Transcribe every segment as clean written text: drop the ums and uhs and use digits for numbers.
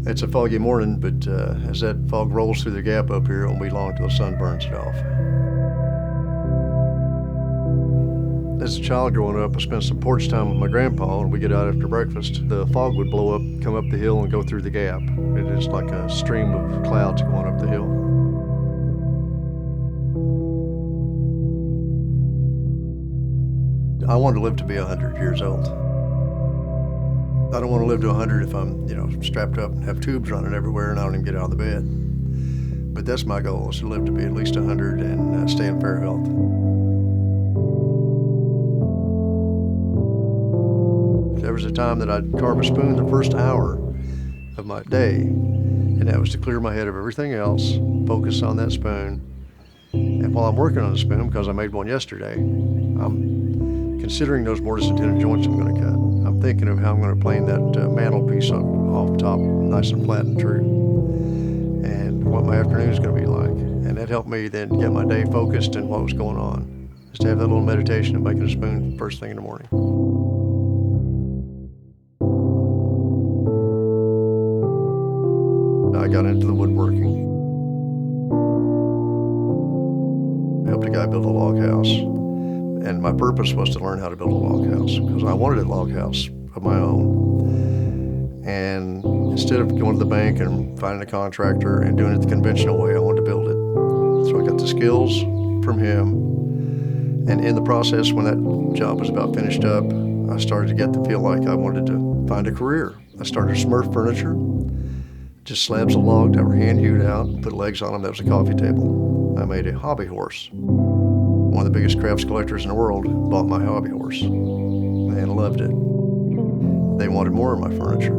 It's a foggy morning, but as that fog rolls through the gap up here, it won't be long till the sun burns it off. As a child growing up, I spent some porch time with my grandpa, and we get out after breakfast. The fog would blow up, come up the hill, and go through the gap. It is like a stream of clouds going up the hill. I want to live to be 100 years old. I don't want to live to 100 if I'm, strapped up and have tubes running everywhere and I don't even get out of the bed. But that's my goal, is to live to be at least 100 and stay in fair health. There was a time that I'd carve a spoon the first hour of my day, and that was to clear my head of everything else, focus on that spoon. And while I'm working on the spoon, because I made one yesterday, I'm considering those mortise and tenon joints I'm going to cut. I'm thinking of how I'm going to plane that mantelpiece off top, nice and flat and true, and what my afternoon is going to be like. And that helped me then get my day focused and what was going on, is to have that little meditation of making a spoon first thing in the morning. I got into the woodworking. I helped a guy build a log house. And my purpose was to learn how to build a log house, because I wanted a log house of my own. And instead of going to the bank and finding a contractor and doing it the conventional way, I wanted to build it. So I got the skills from him. And in the process, when that job was about finished up, I started to get to feel like I wanted to find a career. I started to Smurf furniture, just slabs of log that were hand hewed out, put legs on them. That was a coffee table. I made a hobby horse. One of the biggest crafts collectors in the world bought my hobby horse and loved it. They wanted more of my furniture.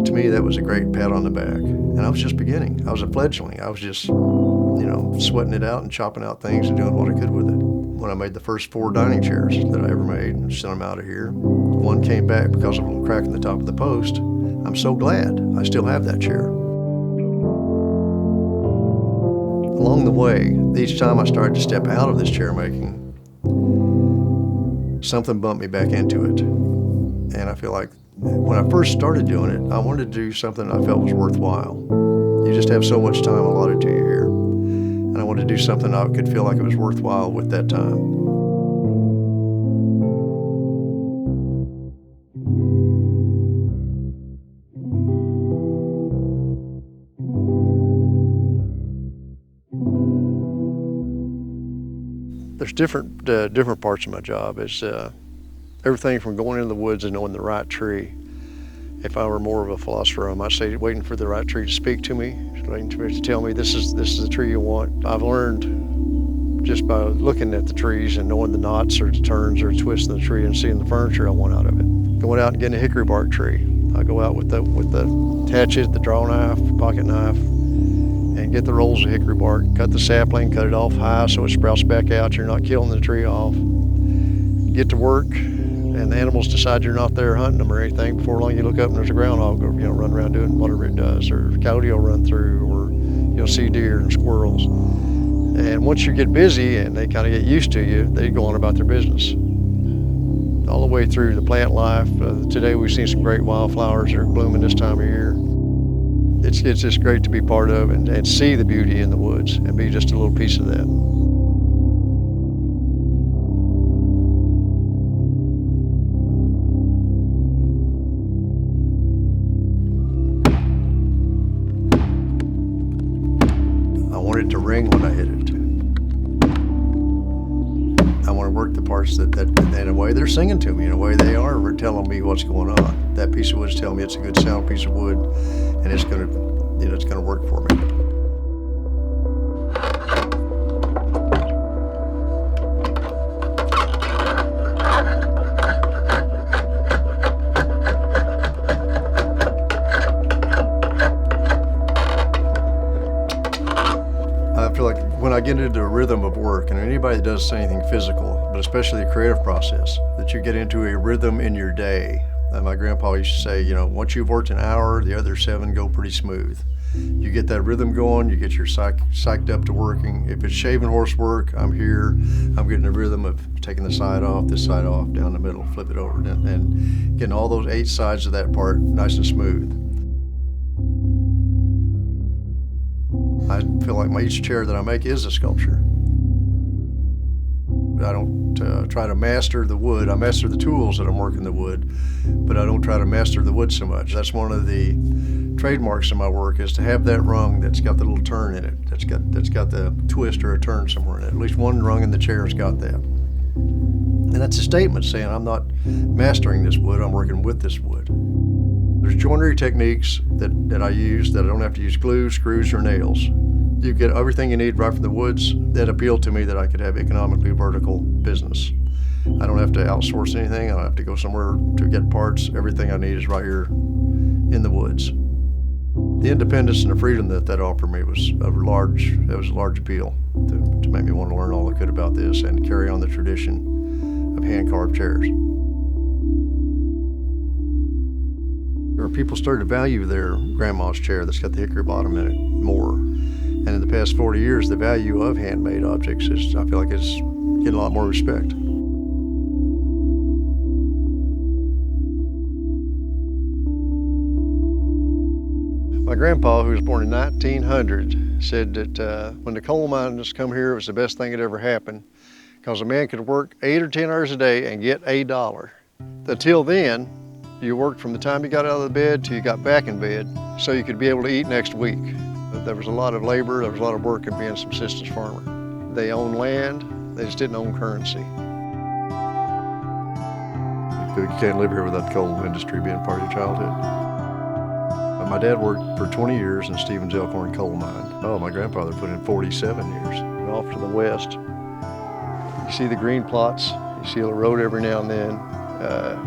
To me, that was a great pat on the back. And I was just beginning. I was a fledgling. I was just, sweating it out and chopping out things and doing what I could with it. When I made the first 4 dining chairs that I ever made and sent them out of here, one came back because of a little crack in the top of the post. I'm so glad I still have that chair. Along the way, each time I started to step out of this chair making, something bumped me back into it. And I feel like when I first started doing it, I wanted to do something I felt was worthwhile. You just have so much time allotted to you here. And I wanted to do something I could feel like it was worthwhile with that time. There's different parts of my job. It's everything from going into the woods and knowing the right tree. If I were more of a philosopher, I might say waiting for the right tree to speak to me, waiting for it to tell me this is the tree you want. I've learned just by looking at the trees and knowing the knots or the turns or twists in the tree and seeing the furniture I want out of it. Going out and getting a hickory bark tree. I go out with the hatchet, the draw knife, pocket knife, and get the rolls of hickory bark, cut the sapling, cut it off high so it sprouts back out, you're not killing the tree off. Get to work, and the animals decide you're not there hunting them or anything. Before long you look up and there's a groundhog run around doing whatever it does, or a coyote will run through, or you'll see deer and squirrels. And once you get busy and they kind of get used to you, they go on about their business. All the way through the plant life. Today we've seen some great wildflowers that are blooming this time of year. It's just great to be part of and see the beauty in the woods and be just a little piece of that. I want it to ring when I hit it. I want to work the parts that in a way they're singing to me, in a way they are telling me what's going on. That piece of wood's telling me it's a good sound piece of wood, and it's going to work for me. I feel like when I get into a rhythm of work, and anybody that does anything physical, but especially the creative process, that you get into a rhythm in your day. My grandpa used to say, once you've worked an hour, the other 7 go pretty smooth. You get that rhythm going, you get your psyched up to working. If it's shaving horse work, I'm here. I'm getting the rhythm of taking the side off, this side off, down the middle, flip it over, and getting all those 8 sides of that part nice and smooth. feel like each chair that I make is a sculpture. I don't try to master the wood. I master the tools that I'm working the wood, but I don't try to master the wood so much. That's one of the trademarks in my work, is to have that rung that's got the little turn in it, that's got the twist or a turn somewhere in it. At least one rung in the chair's got that. And that's a statement saying I'm not mastering this wood, I'm working with this wood. There's joinery techniques that I use that I don't have to use glue, screws, or nails. You get everything you need right from the woods. That appealed to me, that I could have economically vertical business. I don't have to outsource anything. I don't have to go somewhere to get parts. Everything I need is right here in the woods. The independence and the freedom that offered me was a large appeal to make me want to learn all I could about this and carry on the tradition of hand-carved chairs. People started to value their grandma's chair that's got the hickory bottom in it more. And in the past 40 years, the value of handmade objects I feel like it's getting a lot more respect. My grandpa, who was born in 1900, said that when the coal miners come here, it was the best thing that ever happened, because a man could work 8 or 10 hours a day and get $1. Until then, you worked from the time you got out of the bed till you got back in bed, so you could be able to eat next week. There was a lot of labor, there was a lot of work in being a subsistence farmer. They owned land, they just didn't own currency. You can't live here without the coal industry being part of your childhood. My dad worked for 20 years in Stevens Elkhorn coal mine. Oh, my grandfather put in 47 years. Off to the west, you see the green plots, you see the road every now and then.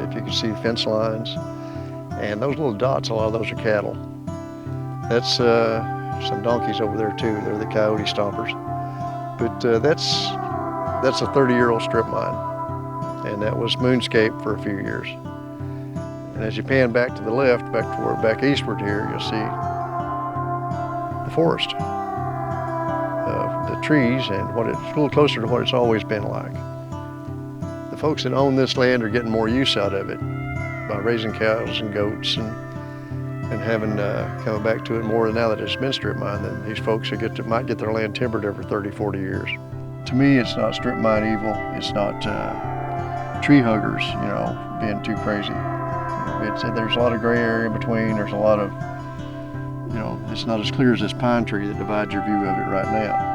If you can see fence lines, and those little dots, a lot of those are cattle. That's some donkeys over there too. They're the coyote stompers. But that's a 30-year-old strip mine, and that was moonscape for a few years. And as you pan back to the left, back eastward here, you'll see the forest, the trees, and it's a little closer to what it's always been like. The folks that own this land are getting more use out of it by raising cows and goats and having coming back to it more now that it's been strip mined than these folks who might get their land timbered every 30, 40 years. To me, it's not strip mine evil. It's not tree huggers, being too crazy. There's a lot of gray area in between. There's a lot of, it's not as clear as this pine tree that divides your view of it right now.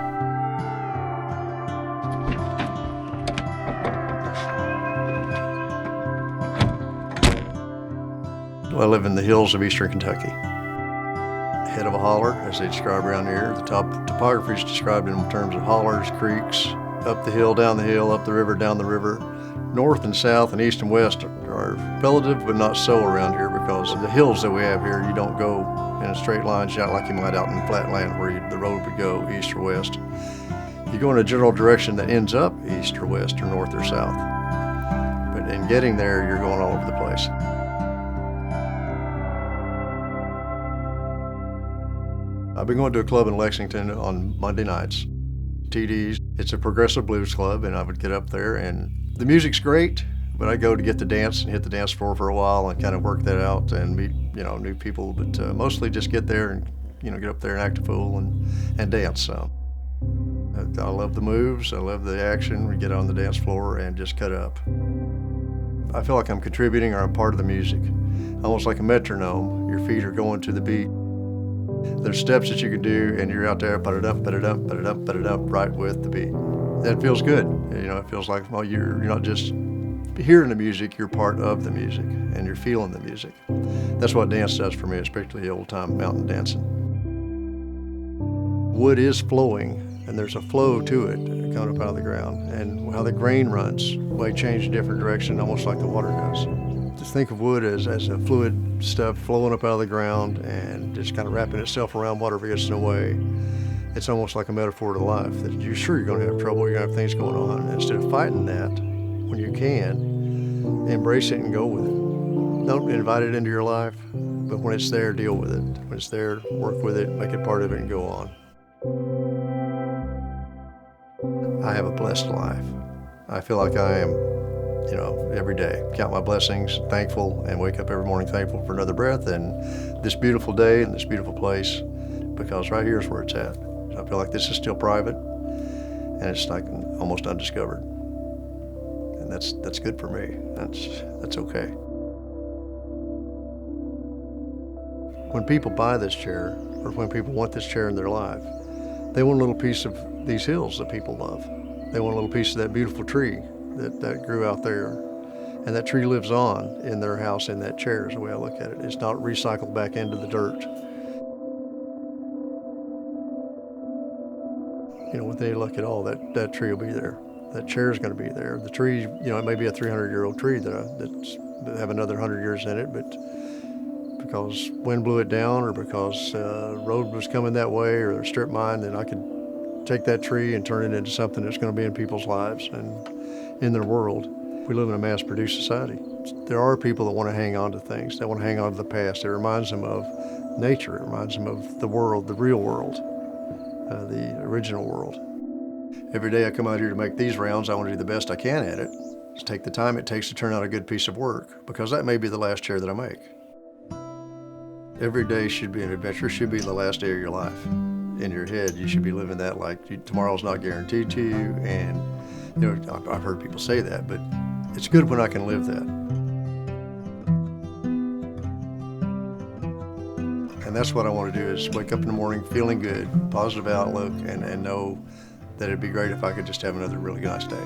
I live in the hills of eastern Kentucky. Head of a holler, as they describe around here. The topography is described in terms of hollers, creeks, up the hill, down the hill, up the river, down the river. North and south and east and west are relative, but not so around here, because of the hills that we have here. You don't go in a straight line shot like you might out in flat land where the road would go east or west. You go in a general direction that ends up east or west or north or south. But in getting there, you're going all over the place. I've been going to a club in Lexington on Monday nights, TD's. It's a progressive blues club, and I would get up there, and the music's great, but I go to get the dance and hit the dance floor for a while and kind of work that out and meet, new people, but mostly just get there and, get up there and act a fool and dance some. I love the moves, I love the action. We get on the dance floor and just cut up. I feel like I'm contributing or I'm part of the music. Almost like a metronome, your feet are going to the beat. There's steps that you can do, and you're out there, ba-da-dum, ba-da-dum, ba-da-dum, ba-da-dum, right with the beat. That feels good. It feels like, well, you're not just hearing the music, you're part of the music, and you're feeling the music. That's what dance does for me, especially old-time mountain dancing. Wood is flowing, and there's a flow to it coming up out of the ground, and how the grain runs may change a different direction, almost like the water does. Just think of wood as a fluid stuff flowing up out of the ground and just kind of wrapping itself around whatever gets in the way. It's almost like a metaphor to life, that you're sure you're going to have trouble, you're going to have things going on. And instead of fighting that, when you can, embrace it and go with it. Don't invite it into your life, but when it's there, deal with it. When it's there, work with it, make it part of it, and go on. I have a blessed life. I feel like I am, every day. Count my blessings, thankful, and wake up every morning thankful for another breath and this beautiful day and this beautiful place, because right here is where it's at. So I feel like this is still private, and it's like almost undiscovered. And that's good for me. That's okay. When people buy this chair, or when people want this chair in their life, they want a little piece of these hills that people love. They want a little piece of that beautiful tree that grew out there. And that tree lives on in their house in that chair is the way I look at it. It's not recycled back into the dirt. You know, with any luck at all, that tree will be there. That chair is going to be there. The tree, you know, it may be a 300-year-old tree that have another 100 years in it, but because wind blew it down or because road was coming that way or a strip mine, then I could take that tree and turn it into something that's going to be in people's lives and in their world. We live in a mass-produced society. There are people that want to hang on to things. They want to hang on to the past. It reminds them of nature. It reminds them of the world, the real world, the original world. Every day I come out here to make these rounds, I want to do the best I can at it. Just take the time it takes to turn out a good piece of work, because that may be the last chair that I make. Every day should be an adventure, should be the last day of your life. In your head, you should be living that like tomorrow's not guaranteed to you, and you know, I've heard people say that, but it's good when I can live that. And that's what I want to do, is wake up in the morning feeling good, positive outlook, and know that it'd be great if I could just have another really nice day.